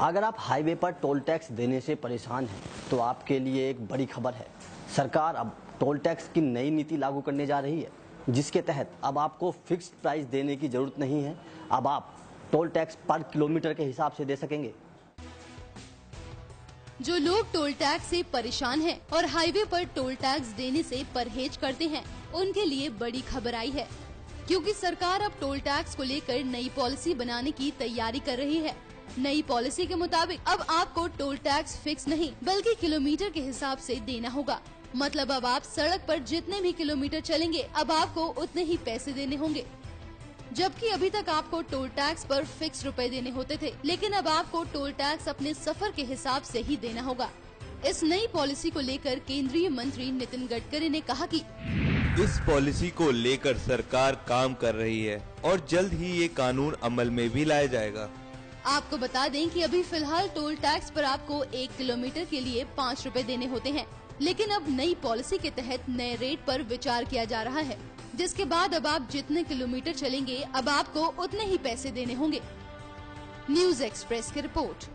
अगर आप हाईवे पर टोल टैक्स देने से परेशान हैं तो आपके लिए एक बड़ी खबर है। सरकार अब टोल टैक्स की नई नीति लागू करने जा रही है, जिसके तहत अब आपको फिक्स्ड प्राइस देने की जरूरत नहीं है। अब आप टोल टैक्स पर किलोमीटर के हिसाब से दे सकेंगे। जो लोग टोल टैक्स से परेशान हैं और हाईवे पर टोल टैक्स देने से परहेज करते हैं, उनके लिए बड़ी खबर आई है, क्योंकि सरकार अब टोल टैक्स को लेकर नई पॉलिसी बनाने की तैयारी कर रही है। नई पॉलिसी के मुताबिक अब आपको टोल टैक्स फिक्स नहीं बल्कि किलोमीटर के हिसाब से देना होगा। मतलब अब आप सड़क पर जितने भी किलोमीटर चलेंगे अब आपको उतने ही पैसे देने होंगे, जबकि अभी तक आपको टोल टैक्स पर फिक्स रुपए देने होते थे, लेकिन अब आपको टोल टैक्स अपने सफर के हिसाब से ही देना होगा। इस नई पॉलिसी को लेकर केंद्रीय मंत्री नितिन गडकरी ने कहा कि इस पॉलिसी को लेकर सरकार काम कर रही है और जल्द ही ये कानून अमल में भी लाया जाएगा। आपको बता दें कि अभी फिलहाल टोल टैक्स पर आपको 1 किलोमीटर के लिए 5 रुपए देने होते हैं, लेकिन अब नई पॉलिसी के तहत नए रेट पर विचार किया जा रहा है, जिसके बाद अब आप जितने किलोमीटर चलेंगे अब आपको उतने ही पैसे देने होंगे। न्यूज़ एक्सप्रेस की रिपोर्ट।